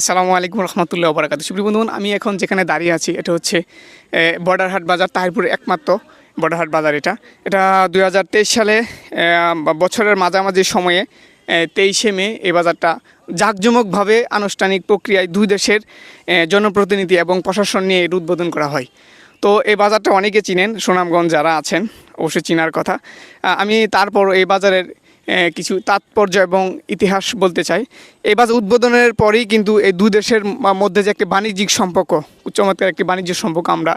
আসসালামু আলাইকুম রহমতুল্লাহ বারাকাতুহু। সুপ্রিয় বন্ধুগণ, আমি এখন যেখানে দাঁড়িয়ে আছি এটা হচ্ছে বর্ডারহাট বাজার, তাহিরপুরের একমাত্র বর্ডারহাট বাজার। এটা 2023 সালে বছরের মাঝামাঝি সময়ে 23শে মে এই বাজারটা জাঁকজমকভাবে আনুষ্ঠানিক প্রক্রিয়ায় দুই দেশের জনপ্রতিনিধি এবং প্রশাসন নিয়ে এর উদ্বোধন করা হয়। তো এই বাজারটা অনেকে চিনেন, সুনামগঞ্জ যারা আছেন অবশ্যই চিনার কথা। আমি তারপর এই বাজারের কিছু তাৎপর্য এবং ইতিহাস বলতে চাই। এই বাজার উদ্বোধনের পরেই কিন্তু এই দুই দেশের মধ্যে যে একটি বাণিজ্যিক সম্পর্ক, চমৎকার একটি বাণিজ্য সম্পর্ক আমরা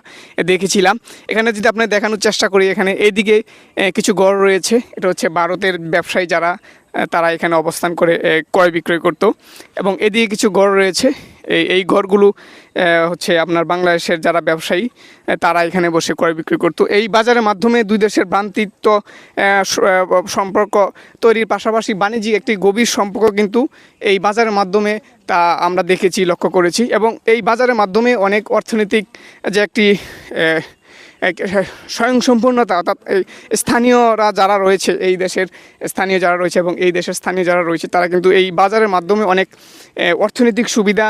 দেখেছিলাম। এখানে যদি আপনার দেখানোর চেষ্টা করি, এখানে এইদিকে কিছু ঘর রয়েছে। এটা হচ্ছে ভারতের ব্যবসায়ী যারা তারা এখানে অবস্থান করে ক্রয় বিক্রয় করতো, এবং এদিকে কিছু ঘর রয়েছে। এই ঘরগুলো হচ্ছে আপনার বাংলাদেশের যারা ব্যবসায়ী তারা এখানে বসে ক্রয় বিক্রয় করতো। এই বাজারের মাধ্যমে দুই দেশের ভ্রাতৃত্ব সম্পর্ক তৈরির পাশাপাশি বাণিজ্যিক একটি গভীর সম্পর্ক কিন্তু এই বাজারের মাধ্যমে তা আমরা দেখেছি, লক্ষ্য করেছি। এবং এই বাজারের মাধ্যমে অনেক অর্থনৈতিক যে একটি স্বয়ংসম্পূর্ণতা, অর্থাৎ এই স্থানীয়রা যারা রয়েছে, এই দেশের স্থানীয় যারা রয়েছে এবং এই দেশের স্থানীয় যারা রয়েছে তারা কিন্তু এই বাজারের মাধ্যমে অনেক অর্থনৈতিক সুবিধা,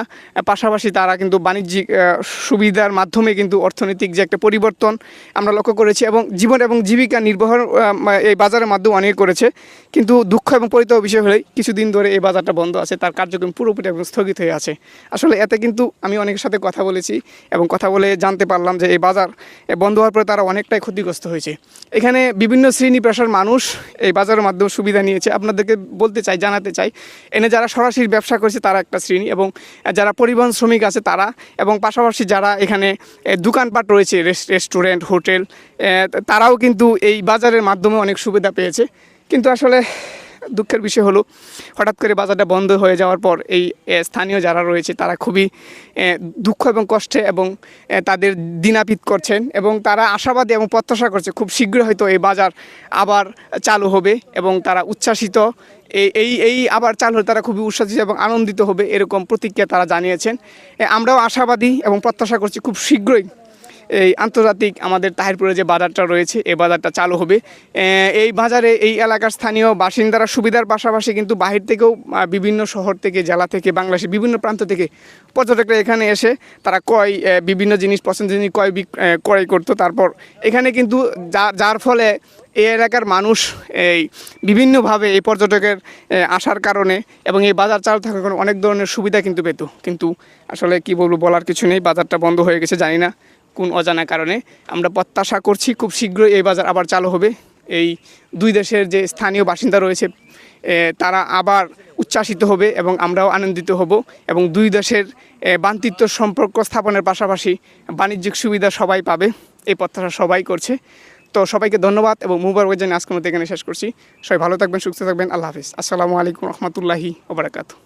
পাশাপাশি তারা কিন্তু বাণিজ্যিক সুবিধার মাধ্যমে কিন্তু অর্থনৈতিক যে একটা পরিবর্তন আমরা লক্ষ্য করেছি, এবং জীবন এবং জীবিকা নির্বাহ এই বাজারের মাধ্যমে অনেক করেছে। কিন্তু দুঃখ এবং পরিতাপ বিষয় হলেই কিছুদিন ধরে এই বাজারটা বন্ধ আছে, তার কার্যক্রম পুরোপুরি এবং স্থগিত হয়ে আছে। আসলে এতে কিন্তু আমি অনেকের সাথে কথা বলেছি এবং কথা বলে জানতে পারলাম যে এই বাজার বন্ধ হওয়ার পরে তারা অনেকটাই ক্ষতিগ্রস্ত হয়েছে। এখানে বিভিন্ন শ্রেণী পেশার মানুষ এই বাজারের মাধ্যমে সুবিধা নিয়েছে। আপনাদেরকে বলতে চাই, জানাতে চাই, এনে যারা সরাসরি ব্যবসা করেছে তারা একটা শ্রেণী, এবং যারা পরিবহন শ্রমিক আছে তারা, এবং পাশাপাশি যারা এখানে দোকানপাট রয়েছে, রেস্টুরেন্ট, হোটেল, তারাও কিন্তু এই বাজারের মাধ্যমে অনেক সুবিধা পেয়েছে। কিন্তু আসলে দুঃখের বিষয় হলো হঠাৎ করে বাজারটা বন্ধ হয়ে যাওয়ার পর এই স্থানীয় যারা রয়েছে তারা খুবই দুঃখ এবং কষ্টে এবং তাদের দিনাপিত করছেন, এবং তারা আশাবাদী এবং প্রত্যাশা করছে খুব শীঘ্রই হয়তো এই বাজার আবার চালু হবে, এবং তারা উচ্ছ্বাসিত, এই আবার চালু হলে তারা খুবই উচ্ছ্বাসিত এবং আনন্দিত হবে, এরকম প্রতিক্রিয়া তারা জানিয়েছেন। আমরাও আশাবাদী এবং প্রত্যাশা করছি খুব শীঘ্রই এই আন্তর্জাতিক আমাদের তাহিরপুরে যে বাজারটা রয়েছে এই বাজারটা চালু হবে। এই বাজারে এই এলাকার স্থানীয় বাসিন্দারা সুবিধার পাশাপাশি কিন্তু বাহির থেকেও বিভিন্ন শহর থেকে, জেলা থেকে, বাংলাদেশের বিভিন্ন প্রান্ত থেকে পর্যটকরা এখানে এসে তারা বিভিন্ন জিনিস, পছন্দের জিনিস ক্রয় করতো। তারপর এখানে কিন্তু যার ফলে এই এলাকার মানুষ এই বিভিন্নভাবে এই পর্যটকের আসার কারণে এবং এই বাজার চালু থাকার কারণে অনেক ধরনের সুবিধা কিন্তু পেত। কিন্তু আসলে কি বলবো, বলার কিছু নেই, বাজারটা বন্ধ হয়ে গেছে, জানি না কোন অজানা কারণে। আমরা প্রত্যাশা করছি খুব শীঘ্রই এই বাজার আবার চালু হবে। এই দুই দেশের যে স্থানীয় বাসিন্দা রয়েছে তারা আবার উচ্ছ্বাসিত হবে এবং আমরাও আনন্দিত হব, এবং দুই দেশের ভ্রাতৃত্ব সম্পর্ক স্থাপনের পাশাপাশি বাণিজ্যিক সুবিধা সবাই পাবে, এই প্রত্যাশা সবাই করছে। তো সবাইকে ধন্যবাদ এবং মুবারক জানিয়ে আজকের মতো এখানে শেষ করছি। সবাই ভালো থাকবেন, সুস্থ থাকবেন। আল্লাহ হাফিজ। আসসালামু আলাইকুম রহমতুল্লাহি ওয়া বারাকাতুহু।